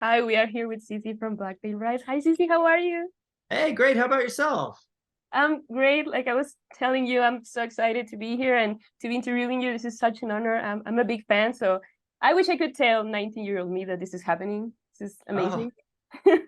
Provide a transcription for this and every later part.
Hi, we are here with Cici from Blackpink Rise. Hi, Cici, how are you? Hey, great. How about yourself? I'm great. Like I was telling you, I'm so excited to be here and to be interviewing you. This is such an honor. I'm a big fan, so I wish I could tell 19-year-old me that this is happening. This is Oh, amazing.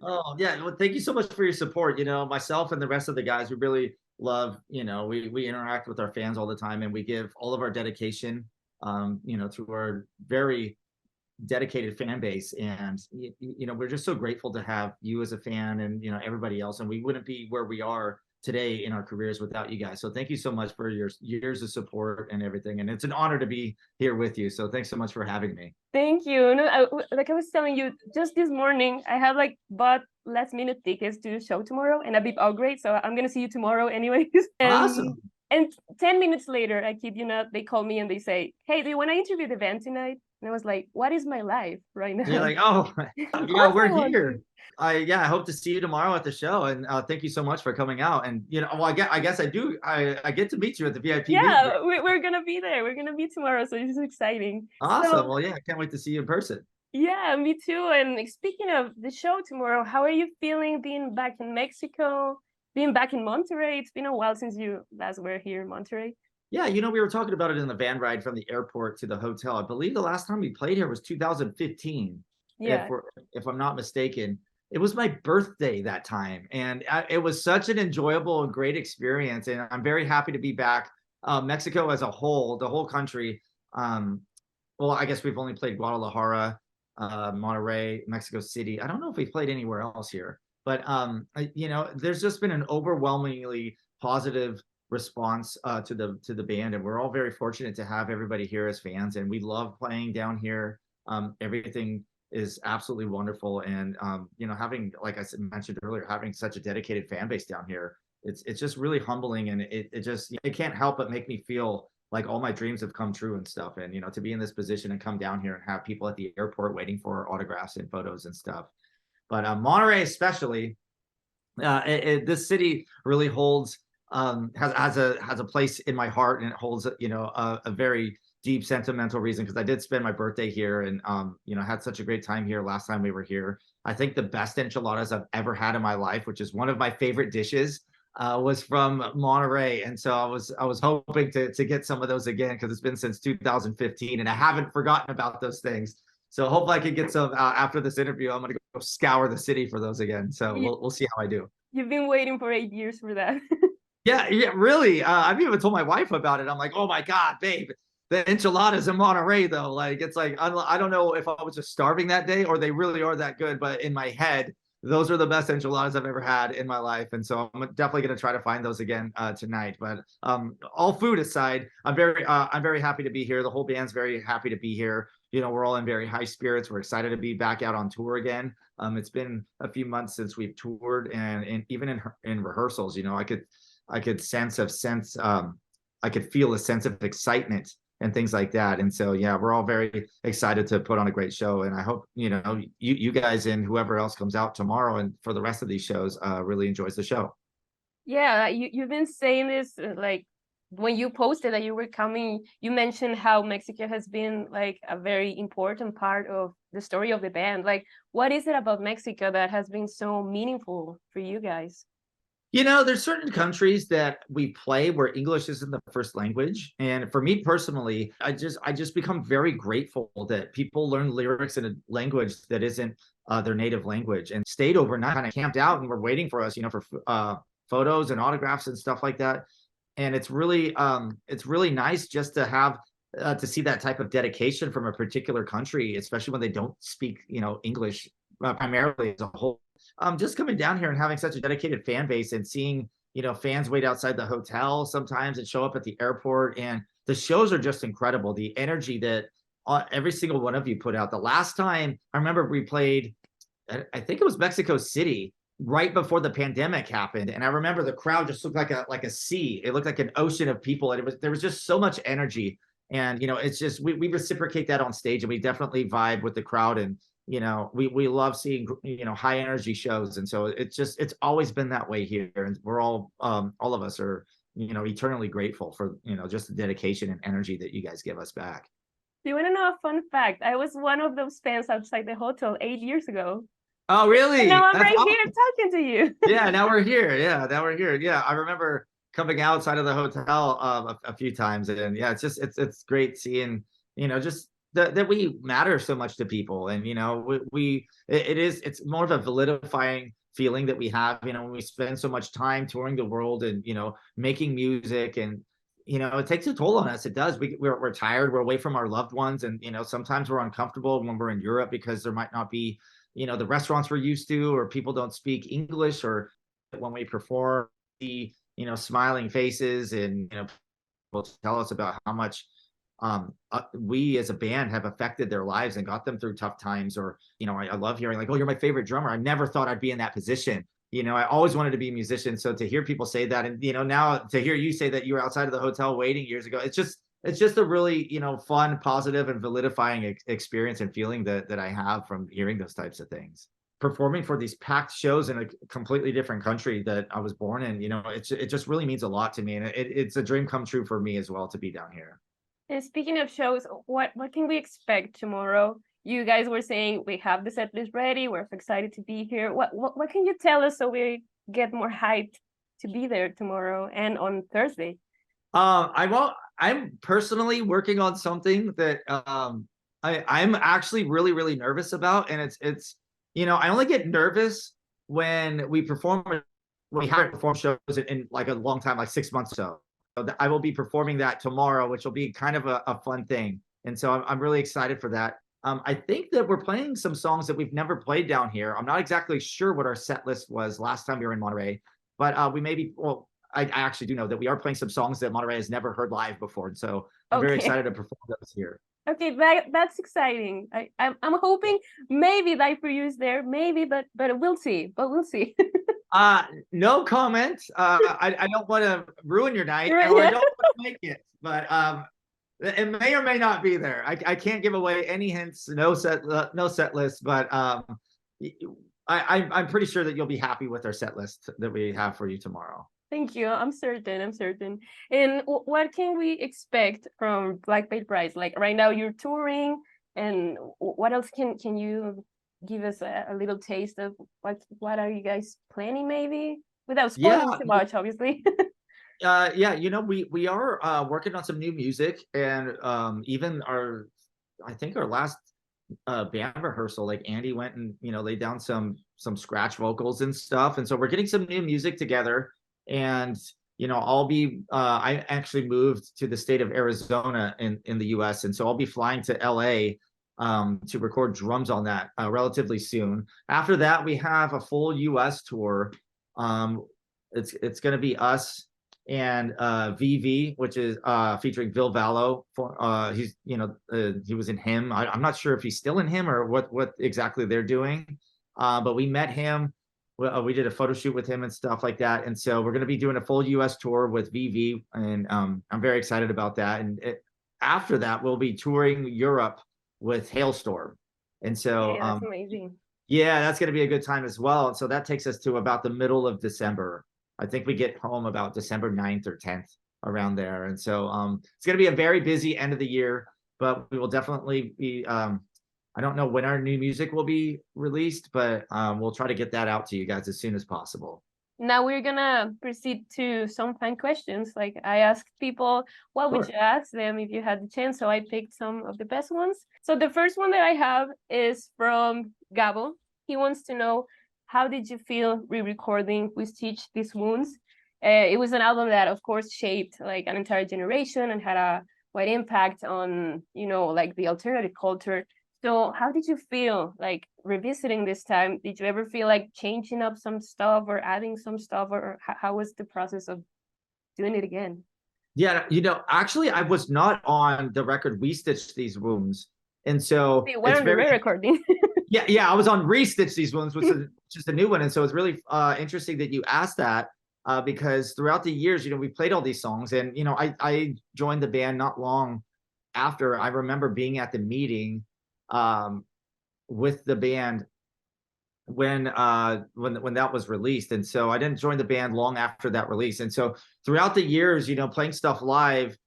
oh, yeah. Well, thank you so much for your support. Myself and the rest of the guys, we really love, we interact with our fans all the time and we give all of our dedication, to our very dedicated fan base. And, we're just so grateful to have you as a fan and, everybody else. And we wouldn't be where we are today in our careers without you guys. So thank you so much for your years of support and everything. And it's an honor to be here with you. So thanks so much for having me. Thank you. No, like I was telling you, just this morning, I have like bought last minute tickets to the show tomorrow and a big upgrade. So I'm gonna see you tomorrow anyways. And Awesome. and 10 minutes later, I kid you not, they call me and they say, "Hey, do you want to interview the band tonight?" And I was like, "What is my life right You're now?" like, oh, Of yeah, course we're I want to. here. I hope to see you tomorrow at the show, and thank you so much for coming out. And well, I guess I get to meet you at the VIP meet and greet. Yeah, we're gonna be there. We're gonna be tomorrow, so this is exciting. Awesome. So Well, yeah, I can't wait to see you in person. yeah, me too. And speaking of the show tomorrow, how are you feeling being back in Mexico, being back in Monterrey? It's been a while since you last were here in Monterrey. Yeah, we were talking about it in the van ride from the airport to the hotel. I believe the last time we played here was 2015, if Yeah. we're if I'm not mistaken. It was my birthday that time, and it was such an enjoyable and great experience. And I'm very happy to be back. Mexico as a whole, the whole country. Um, well, I guess we've only played Guadalajara, Monterrey, Mexico City. I don't know if we've played anywhere else here, but there's just been an overwhelmingly positive response to the band, and we're all very fortunate to have everybody here as fans, and we love playing down here. Everything is absolutely wonderful, and having, like I mentioned earlier, having such a dedicated fan base down here, it's just really humbling, and it can't help but make me feel like all my dreams have come true and stuff. And to be in this position and come down here and have people at the airport waiting for autographs and photos and stuff. But Monterey especially, this city really holds has a place in my heart, and it holds a very deep sentimental reason, because I did spend my birthday here, and had such a great time here last time we were here. I think the best enchiladas I've ever had in my life, which is one of my favorite dishes, was from Monterey. And so I was hoping to get some of those again, because it's been since 2015 and I haven't forgotten about those things. So hopefully I can get some after this interview. I'm gonna go scour the city for those again. So You, we'll see how I do. you've been waiting for 8 years for that. Yeah, yeah, really. I've even told my wife about it. I'm like, oh my God, babe, the enchiladas in Monterey, though. Like, it's like, I don't know if I was just starving that day or they really are that good, but in my head, those are the best enchiladas I've ever had in my life. And so I'm definitely going to try to find those again tonight. But all food aside, I'm very happy to be here. The whole band's very happy to be here. We're all in very high spirits. We're excited to be back out on tour again. It's been a few months since we've toured, and even in rehearsals, I could feel a sense of excitement and things like that. And so, yeah, we're all very excited to put on a great show. And I hope, you guys and whoever else comes out tomorrow and for the rest of these shows really enjoys the show. Yeah, you've been saying this like when you posted that you were coming, you mentioned how Mexico has been like a very important part of the story of the band. Like, what is it about Mexico that has been so meaningful for you guys? There's certain countries that we play where English isn't the first language. And for me personally, I just become very grateful that people learn lyrics in a language that isn't their native language, and stayed overnight, kind of camped out, and were waiting for us, for photos and autographs and stuff like that. And it's really nice just to have to see that type of dedication from a particular country, especially when they don't speak, English primarily as a whole. Just coming down here and having such a dedicated fan base, and seeing fans wait outside the hotel sometimes and show up at the airport, and the shows are just incredible. The energy that every single one of you put out. The last time I remember we played, I think it was Mexico City, right before the pandemic happened, and I remember the crowd just looked like a sea. It looked like an ocean of people, and there was just so much energy. And it's just we reciprocate that on stage, and we definitely vibe with the crowd. And we love seeing high energy shows. And so it's always been that way here, and we're all of us are eternally grateful for just the dedication and energy that you guys give us back. You want to know a fun fact? I was one of those fans outside the hotel 8 years ago. Oh, And really? now I'm That's right here awesome. talking to you. Yeah, now we're here. Yeah, now we're here. Yeah, I remember coming outside of the hotel a few times, and yeah, it's just it's great seeing, just that we matter so much to people, and it is, it's more of a validifying feeling that we have, when we spend so much time touring the world and making music, and it takes a toll on us. It does. We're tired. We're away from our loved ones, and sometimes we're uncomfortable when we're in Europe because there might not be the restaurants we're used to, or people don't speak English, or when we perform, the smiling faces, and people tell us about how much we as a band have affected their lives and got them through tough times. Or I love hearing like, oh, you're my favorite drummer. I never thought I'd be in that position. I always wanted to be a musician. So to hear people say that, and now to hear you say that you were outside of the hotel waiting years ago, it's just a really fun, positive, and validifying experience and feeling that I have from hearing those types of things. Performing for these packed shows in a completely different country that I was born in, it just really means a lot to me, and it's a dream come true for me as well to be down here. And speaking of shows, what can we expect tomorrow? You guys were saying we have the set list ready. We're excited to be here. What can you tell us so we get more hyped to be there tomorrow and on Thursday? I'm personally working on something that I'm actually really, really nervous about, and it's I only get nervous when we perform. We haven't performed shows in like a long time, like 6 months or so. So I will be performing that tomorrow, which will be kind of a fun thing, and so I'm really excited for that. I think that we're playing some songs that we've never played down here. I'm not exactly sure what our set list was last time we were in Monterrey, but we may be, well, I actually do know that we are playing some songs that Monterrey has never heard live before, and so I'm very Okay. excited to perform those here. Okay, that's exciting. I'm hoping maybe Live for You is there, maybe, but we'll see. But we'll see. No comment. I don't want to ruin your night, Right, or I yeah. don't want to make it, but it may or may not be there. I can't give away any hints. No set list, but I'm pretty sure that you'll be happy with our set list that we have for you tomorrow. Thank you. I'm certain. I'm certain. And what can we expect from Black Veil Brides? Like right now, you're touring, and what else can you give us a little taste of what are you guys planning? Maybe without spoiling Yeah, too much, obviously. yeah. We are working on some new music, and even I think our last band rehearsal, like Andy went and laid down some scratch vocals and stuff, and so we're getting some new music together. And I'll be I actually moved to the state of Arizona in the US, and so I'll be flying to LA to record drums on that relatively soon. After that, we have a full US tour. It's going to be us and VV, which is featuring Bill Vallow. He's he was in Him. I'm not sure if he's still in Him or what exactly they're doing, but we met him. We did a photo shoot with him and stuff like that, and so we're going to be doing a full US tour with VV, and I'm very excited about that. And after that, we'll be touring Europe with Hailstorm, and so Okay, that's amazing. yeah, that's going to be a good time as well. And so that takes us to about the middle of December. I think we get home about December 9th or 10th, around there. And so it's going to be a very busy end of the year, but we will definitely be, I don't know when our new music will be released, but we'll try to get that out to you guys as soon as possible. Now we're gonna proceed to some fun questions. Like I asked people, what would Sure. you ask them if you had the chance? So I picked some of the best ones. So the first one that I have is from Gabo. He wants to know, how did you feel re-recording We Stitch These Wounds? It was an album that, of course, shaped like an entire generation and had a wide impact on, like the alternative culture. So how did you feel like revisiting this time? Did you ever feel like changing up some stuff or adding some stuff, or how was the process of doing it again? Yeah, actually, I was not on the record We Stitched These Wounds. And so You were it's on the very, re-recording. yeah, I was on Restitch These Wounds, which is just a new one. And so it's really interesting that you asked that, because throughout the years, we played all these songs, and, I joined the band not long after. I remember being at the meeting with the band when that was released, and so I didn't join the band long after that release. And so throughout the years, playing stuff live,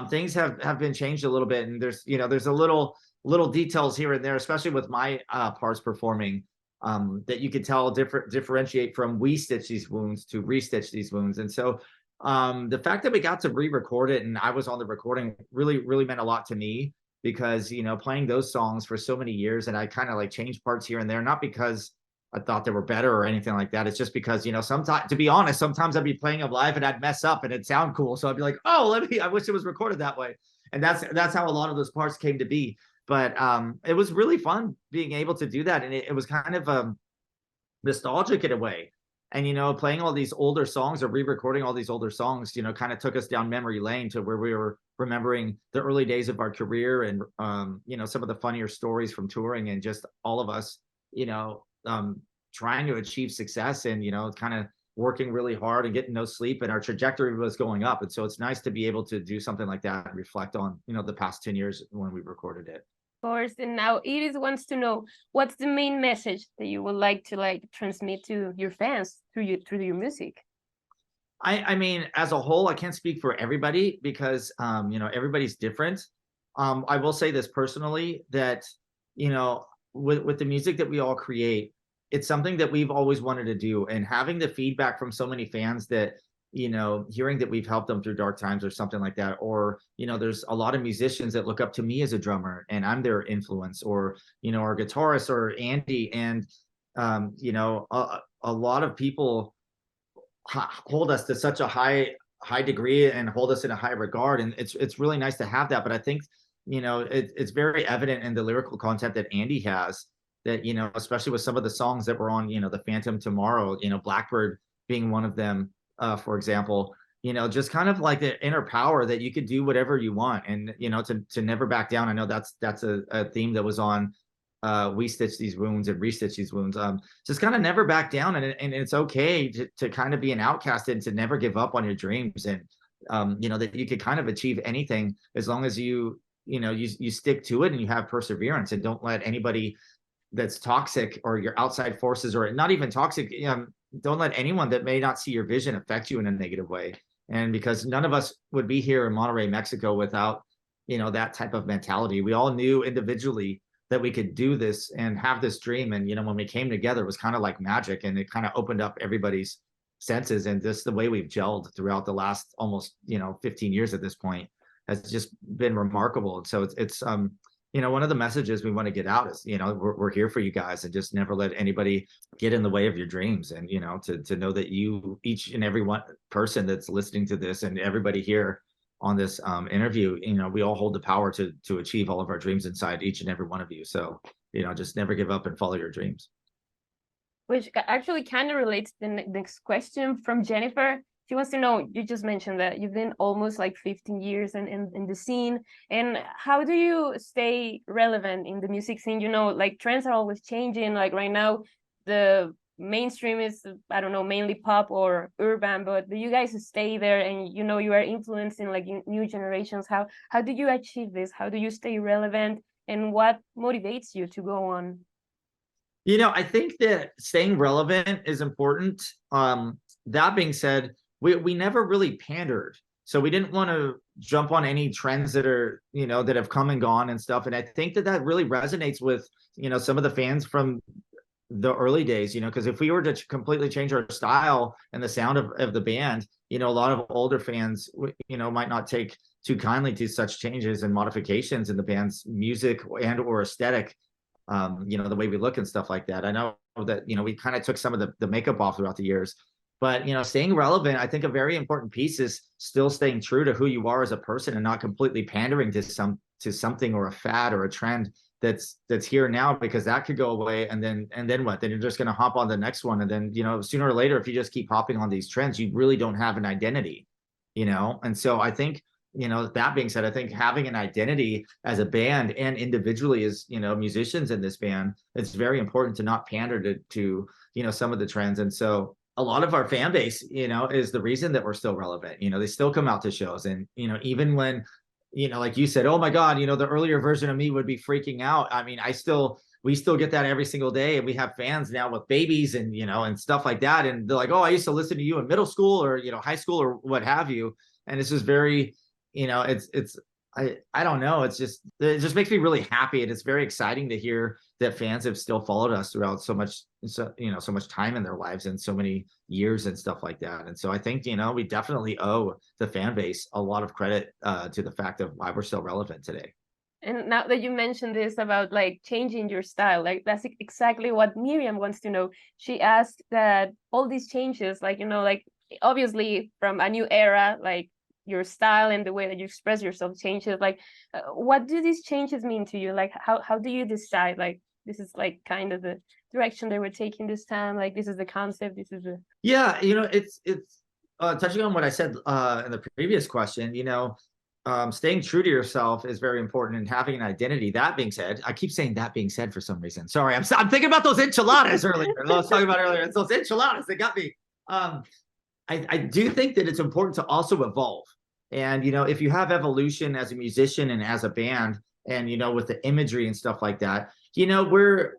things have been changed a little bit, and there's a little details here and there, especially with my parts performing, that you could tell differentiate from "we stitch these wounds" to "restitch these wounds." And so the fact that we got to re-record it and I was on the recording really meant a lot to me, because playing those songs for so many years, and I kind of like changed parts here and there, not because I thought they were better or anything like that. It's just because, sometimes, to be honest, sometimes I'd be playing them live and I'd mess up and it'd sound cool. So I'd be like, oh, I wish it was recorded that way. And that's how a lot of those parts came to be. But it was really fun being able to do that. And it was kind of nostalgic in a way. And, playing all these older songs or re-recording all these older songs, kind of took us down memory lane to where we were remembering the early days of our career and, some of the funnier stories from touring, and just all of us, trying to achieve success and, kind of working really hard and getting no sleep, and our trajectory was going up. And so it's nice to be able to do something like that and reflect on, the past 10 years when we recorded it. Of course. And now Iris wants to know, what's the main message that you would like to transmit to your fans through your music? I mean, as a whole, I can't speak for everybody because, everybody's different. I will say this personally, that, with the music that we all create, it's something that we've always wanted to do. And having the feedback from so many fans that, hearing that we've helped them through dark times or something like that, or, there's a lot of musicians that look up to me as a drummer and I'm their influence, or, our guitarist or Andy. And, a lot of people hold us to such a high degree and hold us in a high regard. And it's really nice to have that. But I think, it's very evident in the lyrical content that Andy has, that, especially with some of the songs that were on, the Phantom Tomorrow, Blackbird being one of them, for example, just kind of like the inner power that you could do whatever you want, and, to never back down. I know that's a theme that was on We Stitch These Wounds and Restitch These Wounds. Just kind of never back down, and it's okay to kind of be an outcast and to never give up on your dreams, and that you could kind of achieve anything as long as you stick to it and you have perseverance, and don't let anybody that's toxic, or your outside forces, or not even toxic, don't let anyone that may not see your vision affect you in a negative way. And because none of us would be here in Monterrey, Mexico without, that type of mentality. We all knew individually that we could do this and have this dream. And, when we came together, it was kind of like magic, and it kind of opened up everybody's senses. And just the way we've gelled throughout the last almost, 15 years at this point has just been remarkable. And so it's one of the messages we want to get out is, we're here for you guys, and just never let anybody get in the way of your dreams. And, to know that you, each and every one person that's listening to this, and everybody here on this interview, we all hold the power to achieve all of our dreams inside each and every one of you. So, just never give up and follow your dreams. Which actually kind of relates to the next question from Jennifer. She wants to know, you just mentioned that you've been almost like 15 years in the scene, and how do you stay relevant in the music scene? Like trends are always changing. Like right now, the mainstream is, I don't know, mainly pop or urban, but do you guys stay there, and you are influencing like new generations? How do you achieve this? How do you stay relevant, and what motivates you to go on? I think that staying relevant is important. That being said, we never really pandered. So we didn't want to jump on any trends that are, that have come and gone and stuff. And I think that really resonates with, some of the fans from the early days, because if we were to completely change our style and the sound of the band, a lot of older fans, might not take too kindly to such changes and modifications in the band's music and or aesthetic, the way we look and stuff like that. I know that, we kind of took some of the makeup off throughout the years. But, staying relevant, I think a very important piece is still staying true to who you are as a person, and not completely pandering to something or a fad or a trend that's here now, because that could go away. And then what? Then you're just going to hop on the next one. And then, sooner or later, if you just keep hopping on these trends, you really don't have an identity, And so I think, that being said, I think having an identity as a band and individually as, musicians in this band, it's very important to not pander to some of the trends. And so a lot of our fan base, is the reason that we're still relevant. They still come out to shows, and, even when, like you said, oh my God, the earlier version of me would be freaking out. I mean, we still get that every single day. And we have fans now with babies and, and stuff like that. And they're like, oh, I used to listen to you in middle school or, high school or what have you. And it's just very, you know, I don't know. It just makes me really happy. And it's very exciting to hear that fans have still followed us throughout so much, so much time in their lives and so many years and stuff like that. And so I think, we definitely owe the fan base a lot of credit to the fact of why we're still relevant today. And now that you mentioned this about like changing your style, like that's exactly what Miriam wants to know. She asked that all these changes, like, like obviously from a new era, like your style and the way that you express yourself changes. Like, what do these changes mean to you? Like, how do you decide, like, this is like kind of the direction they were taking this time? Like, this is the concept, this is the... Yeah, it's touching on what I said in the previous question, staying true to yourself is very important and having an identity. That being said, I keep saying that being said for some reason. Sorry, I'm thinking about those enchiladas earlier. I was talking about earlier. It's those enchiladas that got me. I do think that it's important to also evolve. And, if you have evolution as a musician and as a band and, with the imagery and stuff like that, we're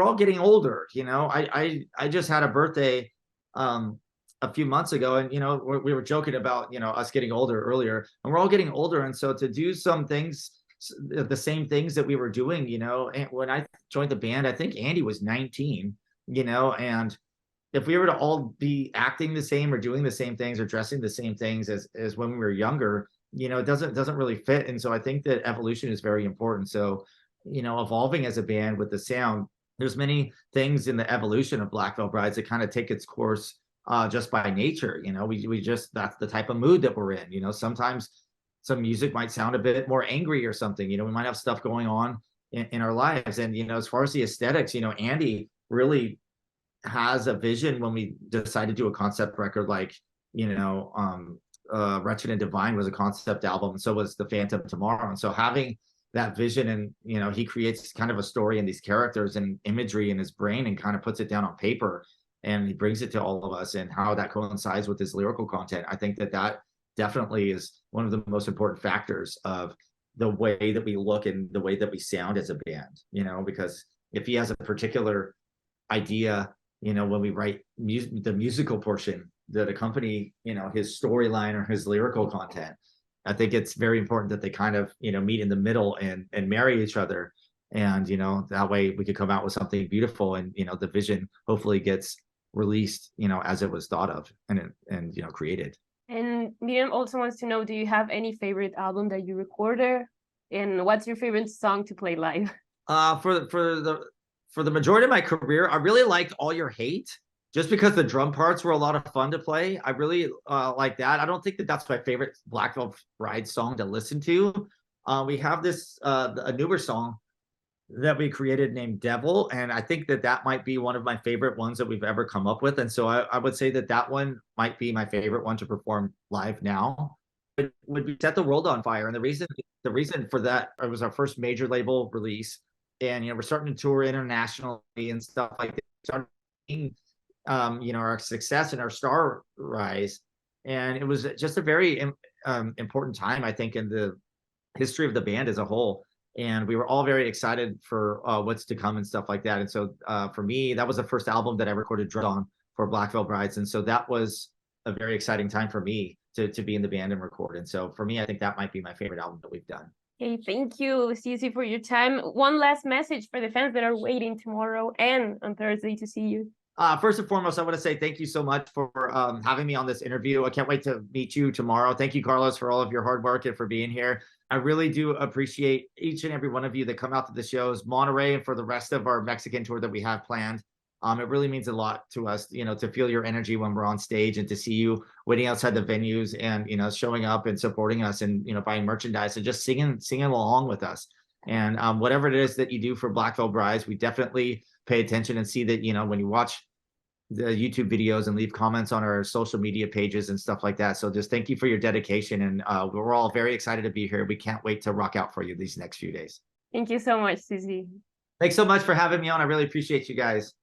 all getting older. I just had a birthday a few months ago, and we were joking about us getting older earlier, and we're all getting older, and so to do some things, the same things that we were doing, and when I joined the band, I think Andy was 19, and if we were to all be acting the same or doing the same things or dressing the same things as when we were younger, it doesn't really fit. And so I think that evolution is very important. So evolving as a band with the sound, there's many things in the evolution of Black Veil Brides that kind of take its course just by nature. We just, that's the type of mood that we're in. Sometimes some music might sound a bit more angry or something. We might have stuff going on in our lives. And as far as the aesthetics, Andy really has a vision. When we decided to do a concept record, like Wretched and Divine was a concept album, and so was The Phantom Tomorrow. And so having that vision, and he creates kind of a story and these characters and imagery in his brain and kind of puts it down on paper, and he brings it to all of us, and how that coincides with his lyrical content. I think that definitely is one of the most important factors of the way that we look and the way that we sound as a band, because if he has a particular idea, when we write the musical portion that accompany, his storyline or his lyrical content, I think it's very important that they kind of, meet in the middle and marry each other. And, that way we could come out with something beautiful, and, the vision hopefully gets released, as it was thought of and created. And Miriam also wants to know, do you have any favorite album that you recorded? And what's your favorite song to play live? For the majority of my career, I really liked All Your Hate, just because the drum parts were a lot of fun to play. I really like that. I don't think that that's my favorite Black Veil Bride song to listen to. We have this a newer song that we created named Devil, and I think that might be one of my favorite ones that we've ever come up with. And so I would say that one might be my favorite one to perform live now. It would be Set the World on Fire. And the reason for that, it was our first major label release. And, we're starting to tour internationally and stuff like that. Starting, our success and our star rise. And it was just a very important time, I think, in the history of the band as a whole. And we were all very excited for what's to come and stuff like that. And so for me, that was the first album that I recorded drums on for Black Veil Brides. And so that was a very exciting time for me to be in the band and record. And so for me, I think that might be my favorite album that we've done. Okay, thank you, Cici, for your time. One last message for the fans that are waiting tomorrow and on Thursday to see you. First and foremost, I want to say thank you so much for having me on this interview. I can't wait to meet you tomorrow. Thank you, Carlos, for all of your hard work and for being here. I really do appreciate each and every one of you that come out to the shows, Monterrey, and for the rest of our Mexican tour that we have planned. It really means a lot to us, to feel your energy when we're on stage and to see you waiting outside the venues and, showing up and supporting us and, buying merchandise and just singing along with us. And whatever it is that you do for Black Veil Brides, we definitely pay attention and see that, when you watch the YouTube videos and leave comments on our social media pages and stuff like that. So just thank you for your dedication. And we're all very excited to be here. We can't wait to rock out for you these next few days. Thank you so much, Cici. Thanks so much for having me on. I really appreciate you guys.